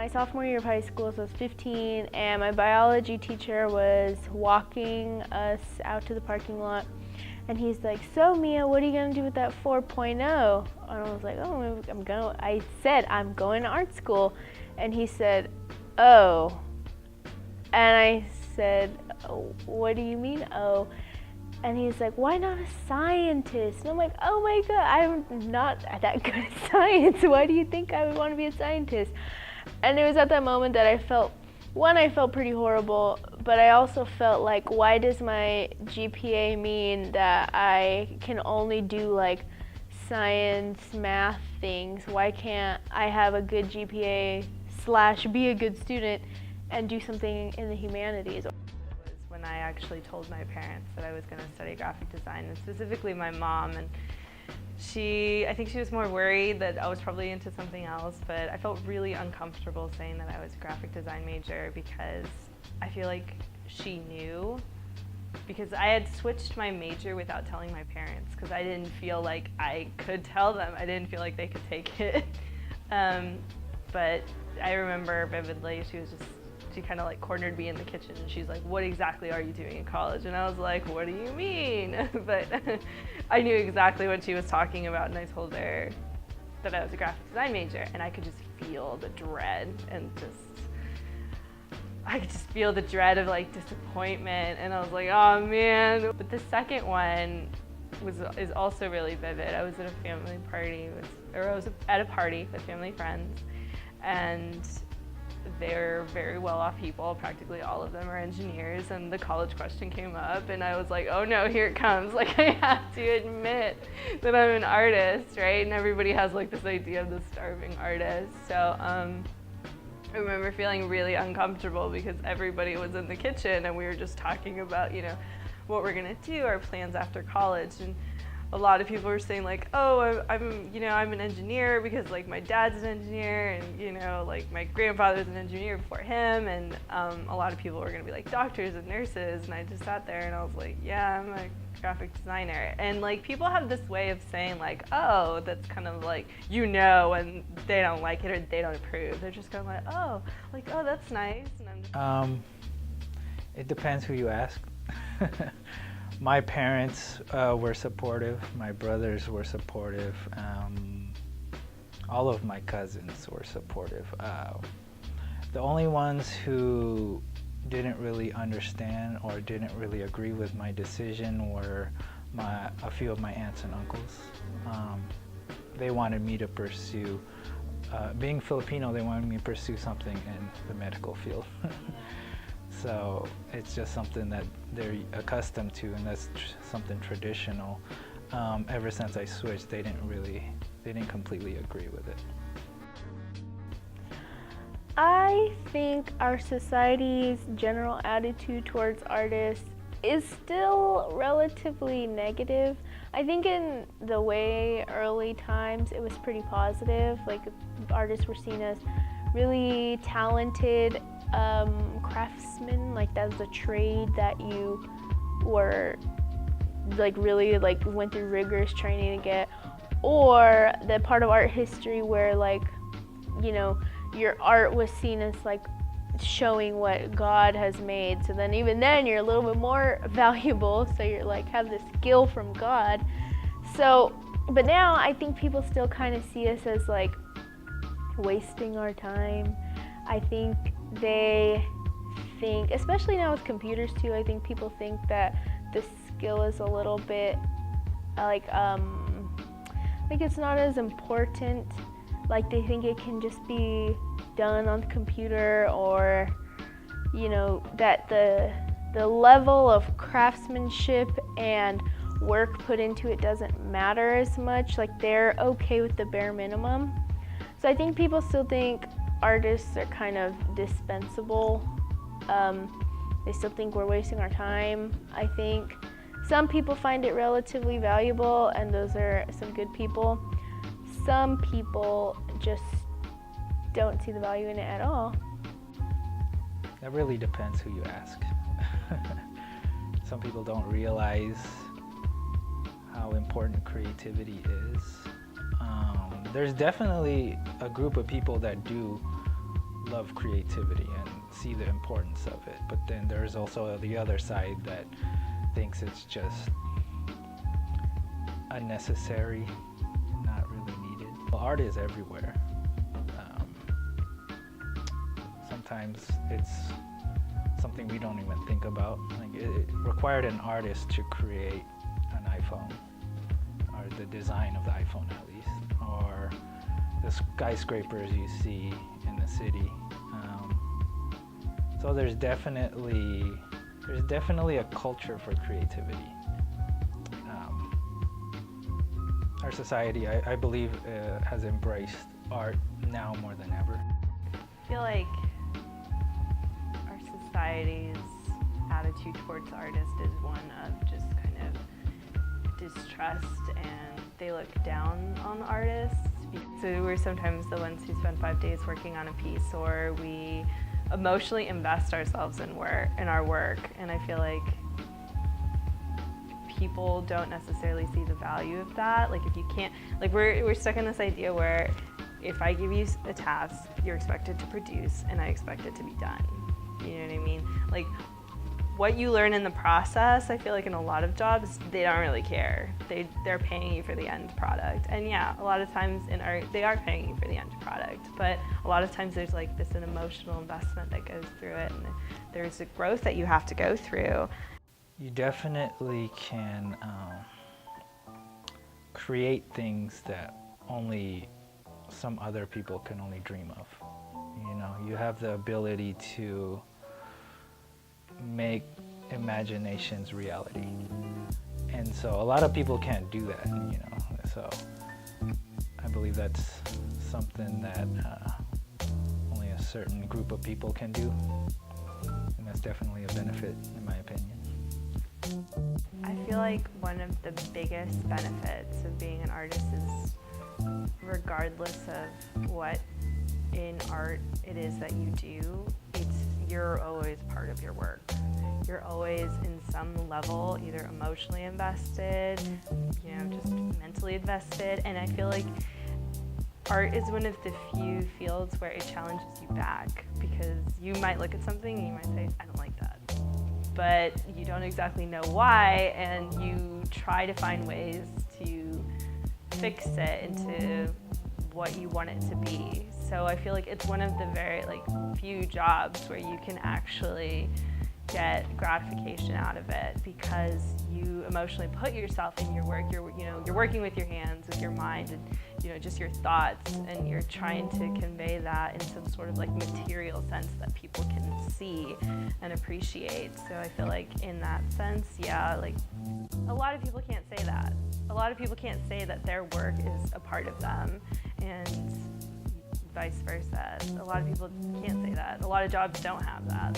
my sophomore year of high school, so I was 15, and my biology teacher was walking us out to the parking lot, and he's like, "So Mia, what are you gonna do with that 4.0?" And I was like, "Oh, I said, I'm going to art school." And he said, "Oh." And I said, "Oh, what do you mean, oh?" And he's like, "Why not a scientist?" And I'm like, "Oh my God, I'm not that good at science. Why do you think I would want to be a scientist?" And it was at that moment that I felt pretty horrible, but I also felt like, why does my GPA mean that I can only do like science, math things? Why can't I have a good GPA / be a good student and do something in the humanities? When I actually told my parents that I was going to study graphic design, and specifically my mom, and I think she was more worried that I was probably into something else, but I felt really uncomfortable saying that I was a graphic design major because I feel like she knew, because I had switched my major without telling my parents because I didn't feel like I could tell them. I didn't feel like they could take it. But I remember vividly, she kind of like cornered me in the kitchen and she's like, "What exactly are you doing in college?" And I was like, "What do you mean?" But I knew exactly what she was talking about, and I told her that I was a graphic design major, and I could just feel the dread of like disappointment, and I was like, "Oh man." But the second one is also really vivid. I was at a family party I was at a party with family friends, and they're very well-off people. Practically all of them are engineers, and the college question came up, and I was like, "Oh no, here it comes." Like, I have to admit that I'm an artist, right? And everybody has like this idea of the starving artist. So I remember feeling really uncomfortable because everybody was in the kitchen and we were just talking about, what we're gonna do, our plans after college. And a lot of people were saying like, "Oh, I'm an engineer because like my dad's an engineer, and like my grandfather's an engineer before him," and a lot of people were gonna be like doctors and nurses, and I just sat there and I was like, "Yeah, I'm a graphic designer." And like people have this way of saying like, "Oh, that's kind of like, and they don't like it or they don't approve." They're just kind of like, "Oh, that's nice," and I'm just it depends who you ask. My parents were supportive, my brothers were supportive, all of my cousins were supportive. The only ones who didn't really understand or didn't really agree with my decision were a few of my aunts and uncles. They wanted me to pursue, being Filipino, they wanted me to pursue something in the medical field. So it's just something that they're accustomed to, and that's something traditional. Ever since I switched, they didn't completely agree with it. I think our society's general attitude towards artists is still relatively negative. I think in the way early times it was pretty positive. Like, artists were seen as really talented craftsmen, like that was a trade that you were like really like went through rigorous training to get, or the part of art history where like your art was seen as like showing what God has made, so then even then you're a little bit more valuable, so you're like have this skill from God. So but now I think people still kind of see us as like wasting our time. I think they think, especially now with computers too, I think people think that the skill is a little bit like it's not as important. Like they think it can just be done on the computer, or that the level of craftsmanship and work put into it doesn't matter as much. Like they're okay with the bare minimum. So I think people still think artists are kind of dispensable. They still think we're wasting our time. I think some people find it relatively valuable, and those are some good people. Some people just don't see the value in it at all. That really depends who you ask. Some people don't realize how important creativity is. There's definitely a group of people that do love creativity and see the importance of it. But then there's also the other side that thinks it's just unnecessary, not really needed. Well, art is everywhere. Sometimes it's something we don't even think about. Like it required an artist to create an iPhone, or the design of the iPhone at least, or the skyscrapers you see in the city. So there's definitely a culture for creativity. Our society, I believe, has embraced art now more than ever. I feel like our society's attitude towards artists is one of just kind of distrust, and they look down on artists. So we're sometimes the ones who spend 5 days working on a piece, or we emotionally invest ourselves in our work, and I feel like people don't necessarily see the value of that. Like if you can't, like we're stuck in this idea where if I give you a task, you're expected to produce, and I expect it to be done. You know what I mean? Like what you learn in the process, I feel like in a lot of jobs, they don't really care. They're paying you for the end product. And yeah, a lot of times in art, they are paying you for the end product, but a lot of times there's like an emotional investment that goes through it, and there's a growth that you have to go through. You definitely can create things that only some other people can only dream of. You know, you have the ability to make imaginations reality. And so a lot of people can't do that, you know. So I believe that's something that only a certain group of people can do. And that's definitely a benefit, in my opinion. I feel like one of the biggest benefits of being an artist is, regardless of what in art it is that you do, you're always part of your work. You're always in some level either emotionally invested, you know, just mentally invested, and I feel like art is one of the few fields where it challenges you back, because you might look at something and you might say, I don't like that, but you don't exactly know why, and you try to find ways to fix it into what you want it to be. So I feel like it's one of the very few jobs where you can actually get gratification out of it, because you emotionally put yourself in your work. You're working with your hands, with your mind, and just your thoughts, and you're trying to convey that in some sort of material sense that people can see and appreciate. So I feel like in that sense, yeah, a lot of people can't say that. A lot of people can't say that their work is a part of them, and vice versa. A lot of people can't say that. A lot of jobs don't have that.